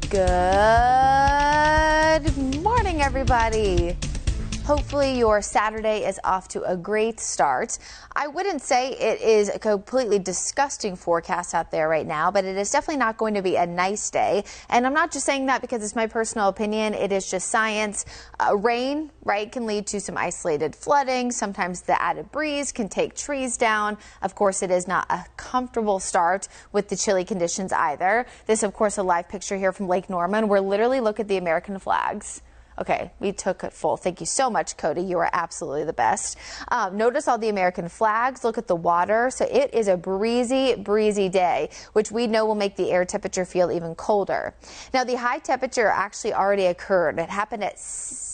Good morning, everybody. Hopefully your Saturday is off to a great start. I wouldn't say it is a completely disgusting forecast out there right now, but it is definitely not going to be a nice day. And I'm not just saying that because it's my personal opinion. It is just science. Rain, right, can lead to some isolated flooding. Sometimes the added breeze can take trees down. Of course, it is not a comfortable start with the chilly conditions either. This, of course, a live picture here from Lake Norman where literally look at the American flags Okay, we took it full. Thank you so much, Cody. You are absolutely the best. Notice all the American flags. Look at the water. So it is a breezy day, which we know will make the air temperature feel even colder. Now, the high temperature actually already occurred. It happened at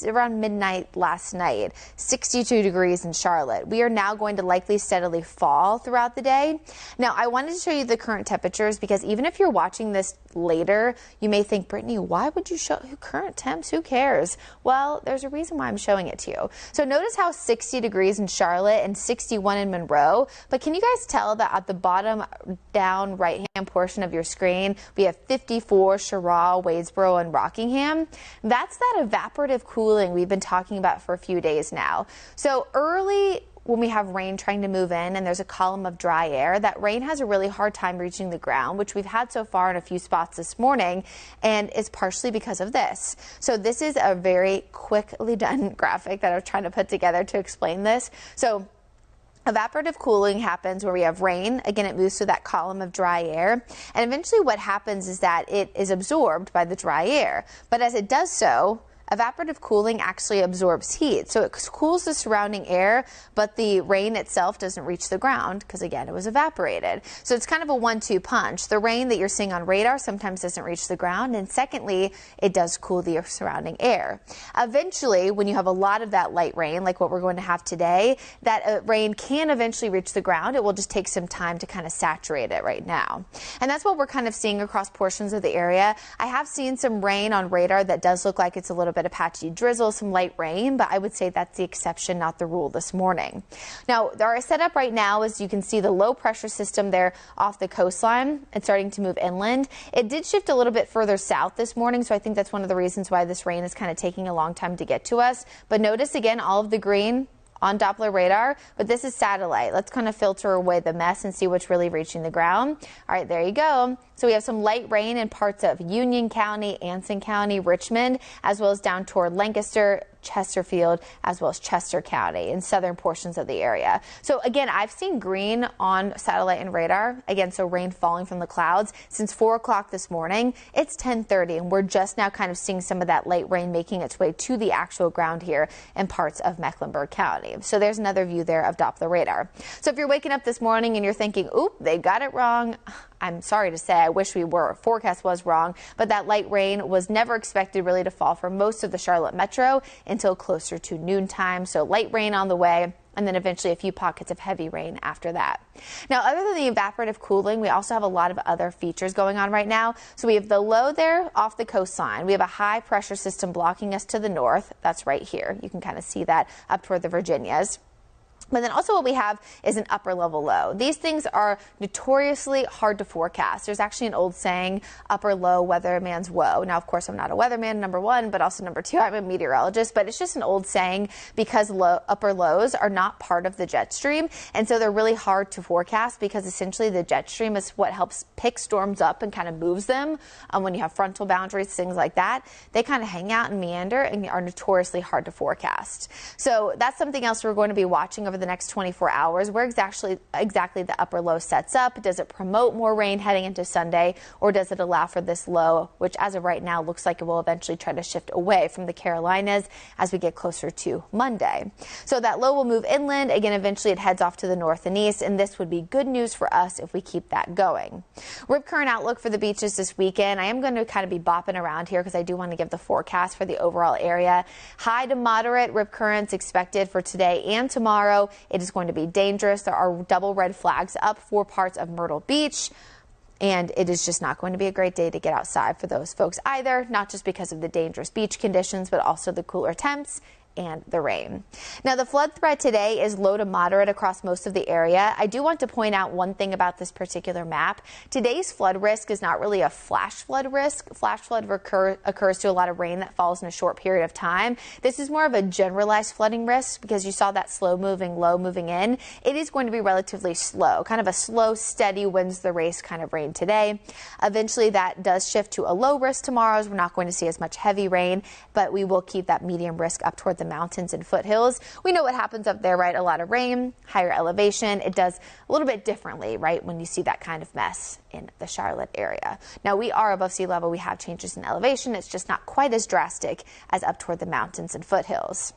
around midnight last night, 62 degrees in Charlotte. We are now going to likely steadily fall throughout the day. Now, I wanted to show you the current temperatures because even if you're watching this later, you may think, Brittany, why would you show current temps? Who cares? Well, there's a reason why I'm showing it to you. So notice how 60 degrees in Charlotte and 61 in Monroe. But can you guys tell that at the bottom down right-hand portion of your screen, we have 54 Sherrall, Wadesboro, and Rockingham? That's that evaporative cooling we've been talking about for a few days now. So early when we have rain trying to move in and there's a column of dry air, that rain has a really hard time reaching the ground, which we've had so far in a few spots this morning, and it's partially because of this. So this is a very quickly done graphic that I'm trying to put together to explain this. So evaporative cooling happens where we have rain. Again, it moves through that column of dry air. And eventually what happens is that it is absorbed by the dry air. But as it does so, evaporative cooling actually absorbs heat. So it cools the surrounding air, but the rain itself doesn't reach the ground because, again, it was evaporated. So it's kind of a 1-2 punch. The rain that you're seeing on radar sometimes doesn't reach the ground. And secondly, it does cool the surrounding air. Eventually, when you have a lot of that light rain, like what we're going to have today, that rain can eventually reach the ground. It will just take some time to kind of saturate it right now. And that's what we're kind of seeing across portions of the area. I have seen some rain on radar that does look like it's a little bit of patchy drizzle, some light rain, but I would say that's the exception, not the rule this morning. Now, our setup right now is you can see the low pressure system there off the coastline and starting to move inland. It did shift a little bit further south this morning, so I think that's one of the reasons why this rain is kind of taking a long time to get to us. But notice again, all of the green on Doppler radar, but this is satellite. Let's kind of filter away the mess and see what's really reaching the ground. All right, there you go. So we have some light rain in parts of Union County, Anson County, Richmond, as well as down toward Lancaster, Chesterfield, as well as Chester County in southern portions of the area. So again, I've seen green on satellite and radar. Again, so rain falling from the clouds since 4 o'clock this morning. It's 10:30 and we're just now kind of seeing some of that light rain making its way to the actual ground here in parts of Mecklenburg County. So there's another view there of Doppler radar. So if you're waking up this morning and you're thinking, oop, they got it wrong, I'm sorry to say, I wish we were. Forecast was wrong, but that light rain was never expected really to fall for most of the Charlotte metro until closer to noontime. So light rain on the way, and then eventually a few pockets of heavy rain after that. Now, other than the evaporative cooling, we also have a lot of other features going on right now. So we have the low there off the coastline. We have a high pressure system blocking us to the north. That's right here. You can kind of see that up toward the Virginias. But then also what we have is an upper level low. These things are notoriously hard to forecast. There's actually an old saying, upper low, weatherman's woe. Now, of course, I'm not a weatherman, number one, but also number two, I'm a meteorologist. But it's just an old saying because upper lows are not part of the jet stream. And so they're really hard to forecast because essentially the jet stream is what helps pick storms up and kind of moves them. When you have frontal boundaries, things like that, they kind of hang out and meander and are notoriously hard to forecast. So that's something else we're going to be watching over the next 24 hours, where exactly the upper low sets up. Does it promote more rain heading into Sunday, or does it allow for this low, which as of right now looks like it will eventually try to shift away from the Carolinas as we get closer to Monday. So that low will move inland. Again, eventually it heads off to the north and east, and this would be good news for us if we keep that going. Rip current outlook for the beaches this weekend. I am going to kind of be bopping around here because I do want to give the forecast for the overall area. High to moderate rip currents expected for today and tomorrow. It is going to be dangerous. There are double red flags up for parts of Myrtle Beach. And it is just not going to be a great day to get outside for those folks either, not just because of the dangerous beach conditions, but also the cooler temps and the rain. Now, the flood threat today is low to moderate across most of the area. I do want to point out one thing about this particular map. Today's flood risk is not really a flash flood risk. Flash flood occurs to a lot of rain that falls in a short period of time. This is more of a generalized flooding risk because you saw that slow moving low moving in. It is going to be relatively slow, kind of a slow, steady wins the race kind of rain today. Eventually, that does shift to a low risk tomorrow, as we're not going to see as much heavy rain, but we will keep that medium risk up toward the the mountains and foothills. We know what happens up there, right? A lot of rain, higher elevation. It does a little bit differently, right, when you see that kind of mess in the Charlotte area. Now, we are above sea level. We have changes in elevation. It's just not quite as drastic as up toward the mountains and foothills.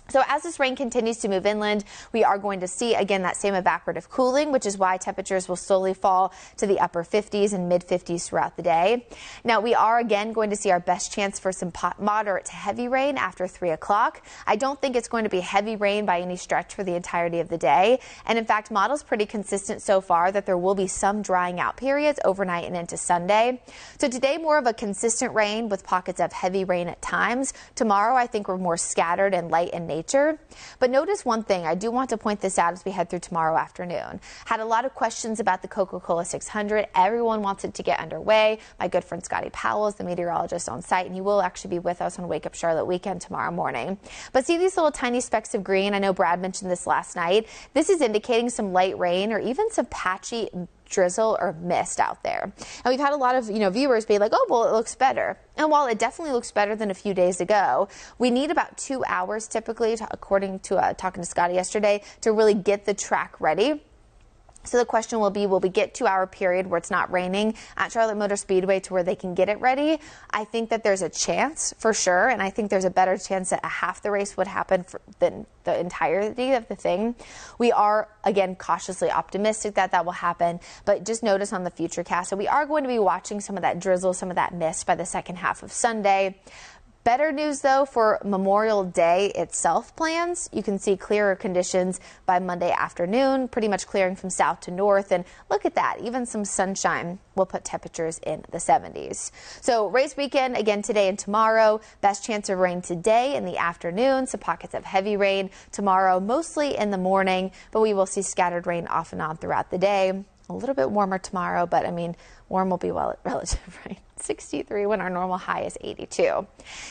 So as this rain continues to move inland, we are going to see, again, that same evaporative cooling, which is why temperatures will slowly fall to the upper 50s and mid 50s throughout the day. Now, we are again going to see our best chance for some moderate to heavy rain after 3 o'clock. I don't think it's going to be heavy rain by any stretch for the entirety of the day. And in fact, model's pretty consistent so far that there will be some drying out periods overnight and into Sunday. So today, more of a consistent rain with pockets of heavy rain at times. Tomorrow, I think we're more scattered and light in nature. But notice one thing, I do want to point this out as we head through tomorrow afternoon. Had a lot of questions about the Coca-Cola 600. Everyone wants it to get underway. My good friend Scotty Powell is the meteorologist on site, and he will actually be with us on Wake Up Charlotte weekend tomorrow morning. But see these little tiny specks of green? I know Brad mentioned this last night. This is indicating some light rain or even some patchy drizzle or mist out there. And we've had a lot of viewers be like, oh, well, it looks better. And while it definitely looks better than a few days ago, we need about 2 hours typically, according to talking to Scotty yesterday, to really get the track ready. So the question will be, will we get 2 hour period where it's not raining at Charlotte Motor Speedway to where they can get it ready? I think that there's a chance for sure. And I think there's a better chance that a half the race would happen than the entirety of the thing. We are, again, cautiously optimistic that that will happen. But just notice on the future cast that we are going to be watching some of that drizzle, some of that mist by the second half of Sunday. Better news, though, for Memorial Day itself plans. You can see clearer conditions by Monday afternoon, pretty much clearing from south to north. And look at that, even some sunshine will put temperatures in the 70s. So race weekend, again, today and tomorrow. Best chance of rain today in the afternoon. Some pockets of heavy rain tomorrow, mostly in the morning. But we will see scattered rain off and on throughout the day. A little bit warmer tomorrow, but I mean, warm will be relative, right? 63 when our normal high is 82.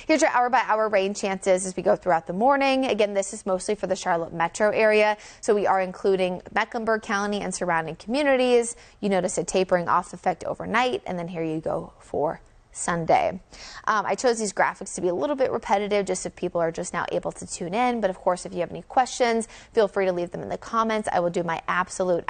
Here's your hour-by-hour rain chances as we go throughout the morning. Again, this is mostly for the Charlotte metro area, so we are including Mecklenburg County and surrounding communities. You notice a tapering off effect overnight, and then here you go for Sunday. I chose these graphics to be a little bit repetitive just if people are just now able to tune in. But of course, if you have any questions, feel free to leave them in the comments. I will do my absolute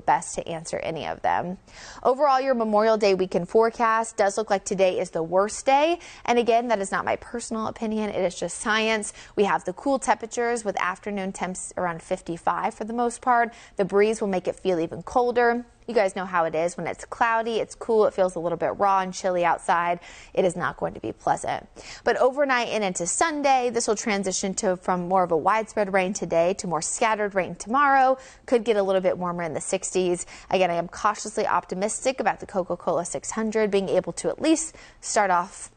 best to answer any of them. Overall, your Memorial Day weekend forecast does look like today is the worst day. And again, that is not my personal opinion. It is just science. We have the cool temperatures with afternoon temps around 55 for the most part. The breeze will make it feel even colder. You guys know how it is when it's cloudy, it's cool, it feels a little bit raw and chilly outside. It is not going to be pleasant. But overnight and into Sunday, this will transition from more of a widespread rain today to more scattered rain tomorrow. Could get a little bit warmer in the 60s. Again, I am cautiously optimistic about the Coca-Cola 600 being able to at least start off.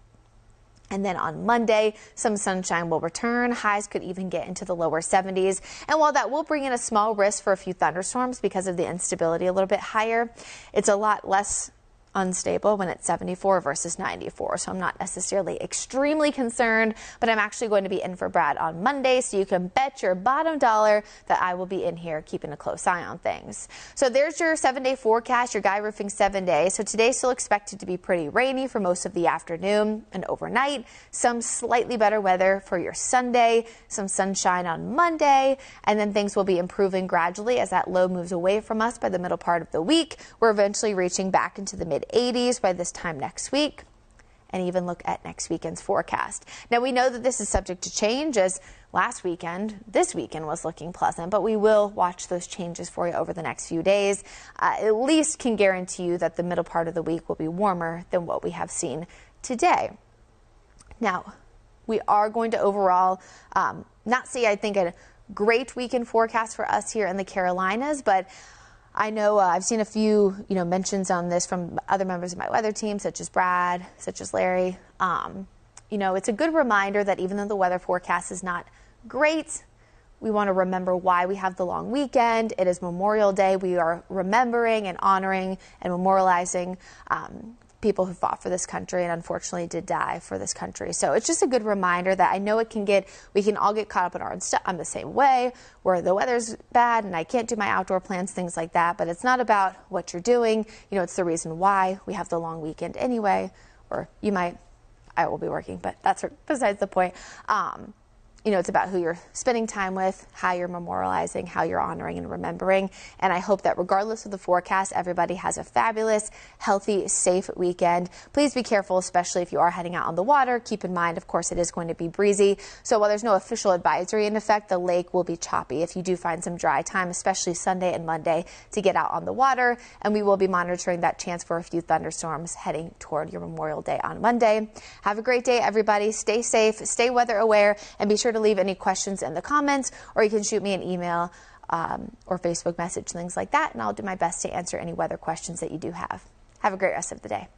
And then on Monday, some sunshine will return. Highs could even get into the lower 70s. And while that will bring in a small risk for a few thunderstorms because of the instability a little bit higher, it's a lot less unstable when it's 74 versus 94. So I'm not necessarily extremely concerned, but I'm actually going to be in for Brad on Monday. So you can bet your bottom dollar that I will be in here keeping a close eye on things. So there's your 7-day forecast, your Guy Roofing 7 day. So today still expected to be pretty rainy for most of the afternoon and overnight. Some slightly better weather for your Sunday, some sunshine on Monday, and then things will be improving gradually as that low moves away from us by the middle part of the week. We're eventually reaching back into the mid-80s by this time next week, and even look at next weekend's forecast. Now we know that this is subject to change, as this weekend was looking pleasant, but we will watch those changes for you over the next few days. At least can guarantee you that the middle part of the week will be warmer than what we have seen today. Now, we are going to overall not see, I think, a great weekend forecast for us here in the Carolinas, but I know I've seen a few, mentions on this from other members of my weather team, such as Brad, such as Larry. It's a good reminder that even though the weather forecast is not great, we want to remember why we have the long weekend. It is Memorial Day. We are remembering and honoring and memorializing people who fought for this country and unfortunately did die for this country. So it's just a good reminder that I know we can all get caught up in our own stuff. I'm the same way, where the weather's bad and I can't do my outdoor plans, things like that. But it's not about what you're doing. It's the reason why we have the long weekend anyway. Or I will be working, but that's besides the point. it's about who you're spending time with, how you're memorializing, how you're honoring and remembering. And I hope that regardless of the forecast, everybody has a fabulous, healthy, safe weekend. Please be careful, especially if you are heading out on the water. Keep in mind, of course, it is going to be breezy. So while there's no official advisory in effect, the lake will be choppy if you do find some dry time, especially Sunday and Monday, to get out on the water. And we will be monitoring that chance for a few thunderstorms heading toward your Memorial Day on Monday. Have a great day, everybody. Stay safe, stay weather aware, and be sure to leave any questions in the comments, or you can shoot me an email or Facebook message, things like that, and I'll do my best to answer any weather questions that you do have. Have a great rest of the day.